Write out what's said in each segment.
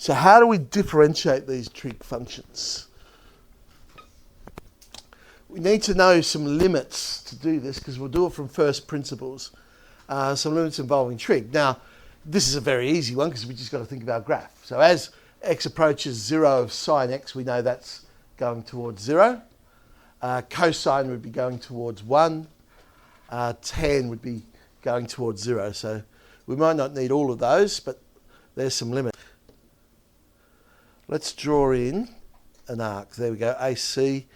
So how do we differentiate these trig functions? We need to know some limits to do this because we'll do it from first principles. Some limits involving trig. Now, this is a very easy one because we just got to think of our graph. So as x approaches 0 of sine x, we know that's going towards 0. Cosine would be going towards 1. Tan would be going towards 0. So we might not need all of those, but there's some limits. Let's draw in an arc. There we go, AC.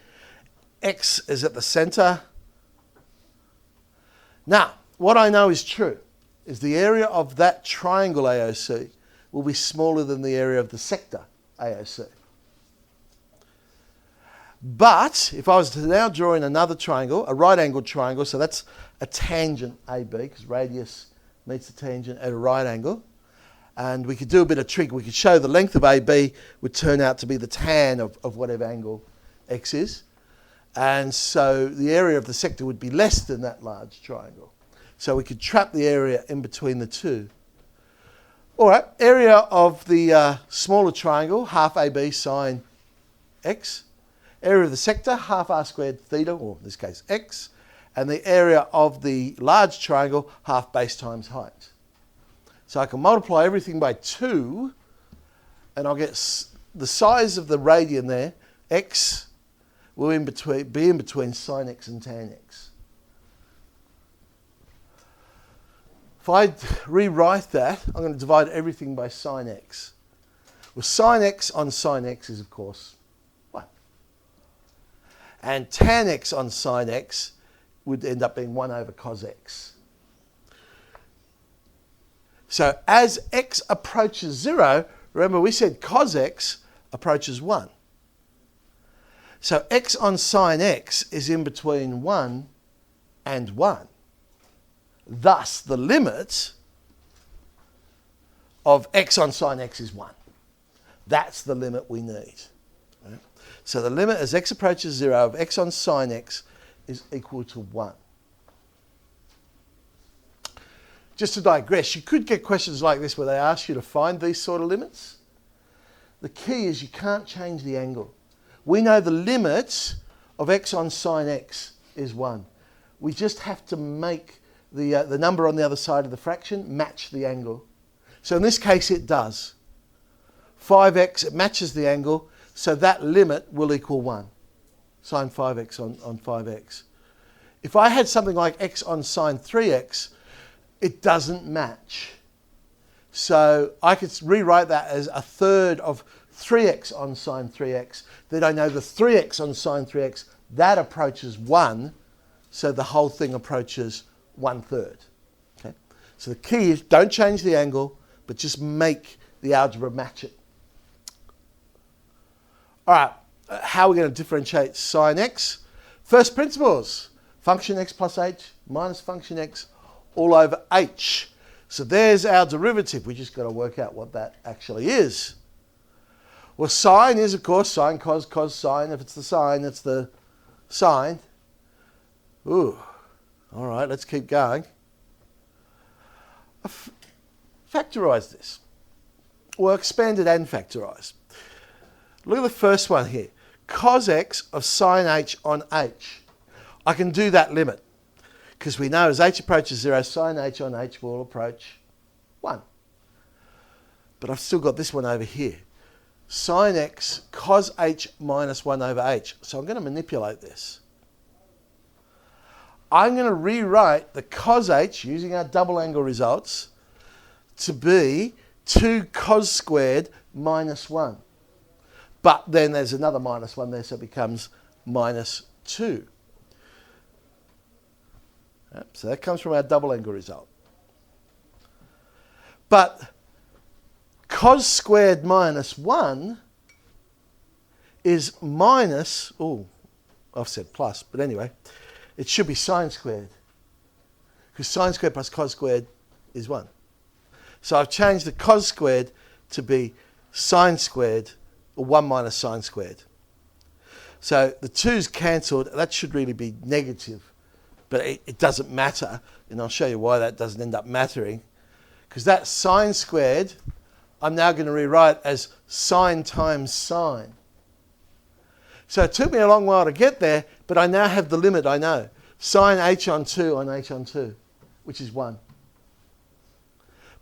X is at the centre. Now, what I know is true is the area of that triangle AOC will be smaller than the area of the sector AOC. But if I was to now draw in another triangle, a right-angled triangle, so that's a tangent AB, because radius meets the tangent at a right angle, and we could do a bit of trig. We could show the length of AB would turn out to be the tan of whatever angle x is. And so the area of the sector would be less than that large triangle. So we could trap the area in between the two. All right, area of the smaller triangle, half AB sine x. Area of the sector, half r squared theta, or in this case x. And the area of the large triangle, half base times height. So I can multiply everything by 2, and I'll get the size of the radian there, x, will be in between sine x and tan x. If I rewrite that, I'm going to divide everything by sine x. Well, sine x on sine x is, of course, 1. And tan x on sine x would end up being 1 over cos x. So as x approaches 0, remember we said cos x approaches 1. So x on sine x is in between 1 and 1. Thus, the limit of x on sine x is 1. That's the limit we need. Right? So the limit as x approaches 0 of x on sine x is equal to 1. Just to digress, you could get questions like this where they ask you to find these sort of limits. The key is you can't change the angle. We know the limit of x on sine x is 1. We just have to make the number on the other side of the fraction match the angle. So in this case it does. 5x, it matches the angle, so that limit will equal 1. Sine 5x on 5x. If I had something like x on sine 3x, it doesn't match. So I could rewrite that as a third of 3x on sine 3x. Then I know the 3x on sine 3x, that approaches 1, so the whole thing approaches 1/3. Okay? So the key is don't change the angle, but just make the algebra match it. All right, how are we going to differentiate sine x? First principles, function x plus h minus function x all over h. So there's our derivative. We just got to work out what that actually is. Well, sine is, of course, sine, cos, cos, sine. If it's the sine, it's the sine. Ooh, all right, let's keep going. Factorise this. Well, expand it and factorise. Look at the first one here. Cos x of sine h on h. I can do that limit because we know as h approaches 0, sine h on h will approach 1. But I've still got this one over here. Sine x cos h minus 1 over h. So I'm going to manipulate this. I'm going to rewrite the cos h, using our double angle results, to be 2 cos squared minus 1. But then there's another minus 1 there, so it becomes minus 2. Yep, so that comes from our double angle result. But cos squared minus 1 is minus, oh, I've said plus, but anyway, it should be sine squared. Because sine squared plus cos squared is 1. So I've changed the cos squared to be sine squared, or 1 minus sine squared. So the 2's cancelled. That should really be negative, but it doesn't matter. And I'll show you why that doesn't end up mattering. Because that sine squared I'm now going to rewrite as sine times sine. So it took me a long while to get there, but I now have the limit, I know. Sine h on 2 on h on 2, which is 1.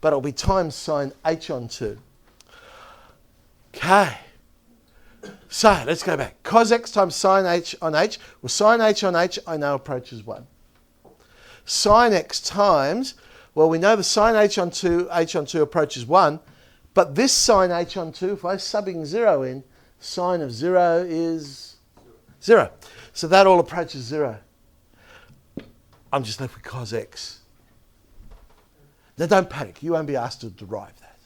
But it'll be times sine h on 2. Okay. So let's go back. Cos x times sine h on h. Well, sine h on h I know approaches 1. Sine x times, well, we know the sine h on 2 approaches 1, but this sine h on 2, if I'm subbing 0 in, sine of 0 is 0. So that all approaches 0. I'm just left with cos x. Now don't panic, you won't be asked to derive that.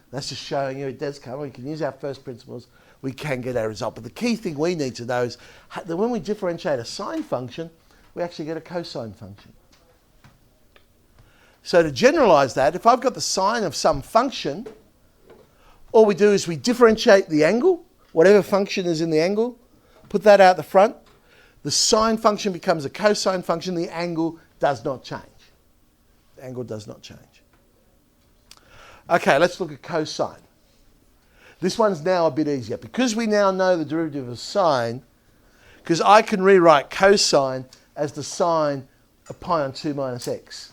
That's just showing you it does come. We can use our first principles, we can get our result. But the key thing we need to know is that when we differentiate a sine function, we actually get a cosine function. So to generalise that, if I've got the sine of some function, all we do is we differentiate the angle, whatever function is in the angle, put that out the front. The sine function becomes a cosine function. The angle does not change. The angle does not change. Okay, let's look at cosine. This one's now a bit easier. Because we now know the derivative of sine, because I can rewrite cosine as the sine of pi on 2 minus x.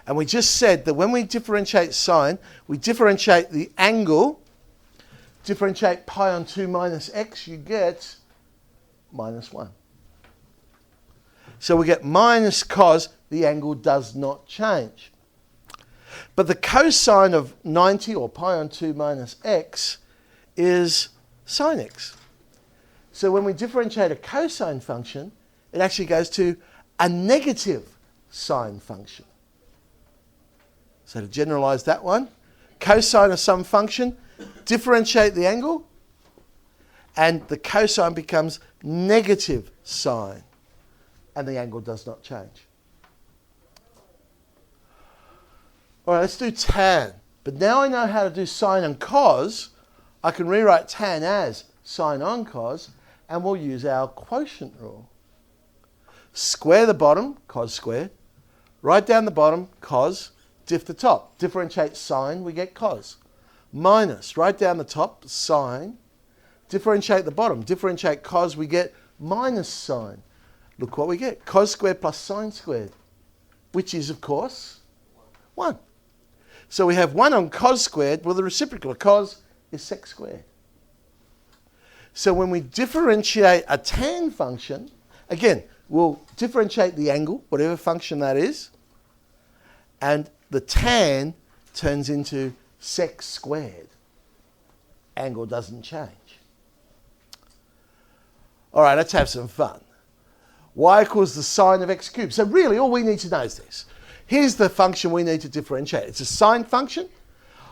And we just said that when we differentiate sine, we differentiate the angle, differentiate pi on 2 minus x, you get minus 1. So we get minus cos, the angle does not change. But the cosine of 90, or pi on 2 minus x, is sine x. So when we differentiate a cosine function, it actually goes to a negative sine function. So to generalise that one, cosine of some function, differentiate the angle, and the cosine becomes negative sine, and the angle does not change. All right, let's do tan. But now I know how to do sine and cos. I can rewrite tan as sine on cos, and we'll use our quotient rule. Square the bottom, cos squared. Write down the bottom, cos. Diff the top. Differentiate sine, we get cos. Minus, write down the top, sine. Differentiate the bottom. Differentiate cos, we get minus sine. Look what we get. Cos squared plus sine squared, which is, of course, 1. So we have 1 on cos squared. Well, the reciprocal of cos is sec squared. So when we differentiate a tan function, again, we'll differentiate the angle, whatever function that is, and the tan turns into sec squared. Angle doesn't change. All right, let's have some fun. Y equals the sine of x cubed. So really, all we need to know is this. Here's the function we need to differentiate. It's a sine function.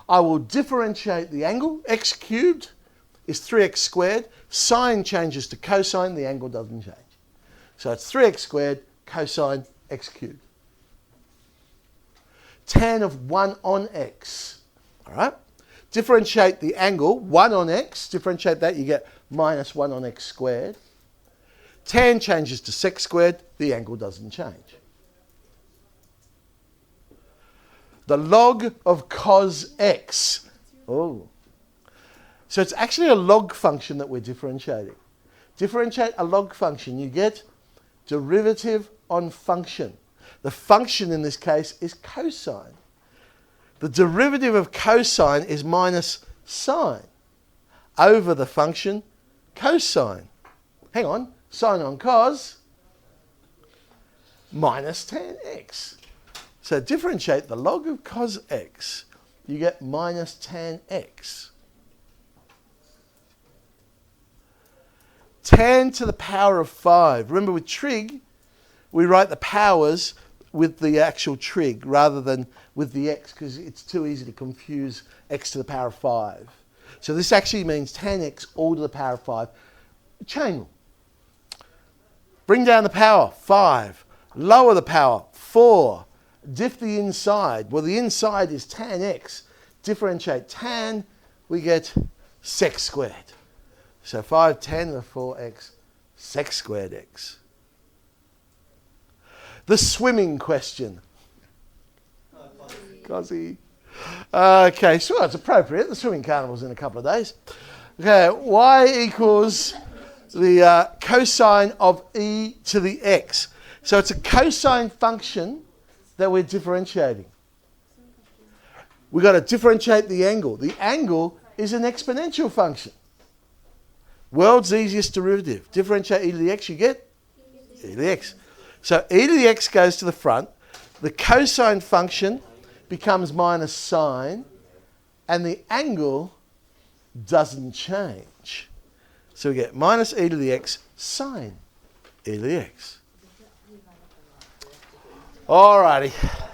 I will differentiate the angle. X cubed is 3x squared. Sine changes to cosine. The angle doesn't change. So it's 3x squared cosine x cubed. Tan of 1 on x. All right? Differentiate the angle. 1 on x. Differentiate that. You get minus 1 on x squared. Tan changes to sec squared. The angle doesn't change. The log of cos x. Oh. So it's actually a log function that we're differentiating. Differentiate a log function. You get derivative on function. The function in this case is cosine. The derivative of cosine is minus sine over the function cosine. Hang on. Sine on cos minus tan x. So differentiate the log of cos x. You get minus tan x. Tan to the power of 5. Remember with trig, we write the powers with the actual trig rather than with the x because it's too easy to confuse x to the power of 5. So this actually means tan x all to the power of 5. Chain rule. Bring down the power, 5. Lower the power, 4. Diff the inside. Well, the inside is tan x. Differentiate tan, we get sec squared. So 5 tan to the 4x, sec squared x. The swimming question. Cosy. Okay, sure, it's appropriate. The swimming carnival's in a couple of days. Okay, y equals the cosine of e to the x. So it's a cosine function that we're differentiating. We've got to differentiate the angle. The angle is an exponential function. World's easiest derivative. Differentiate e to the x, you get e to the x. So e to the x goes to the front. The cosine function becomes minus sine, and the angle doesn't change. So we get minus e to the x sine e to the x. Alrighty.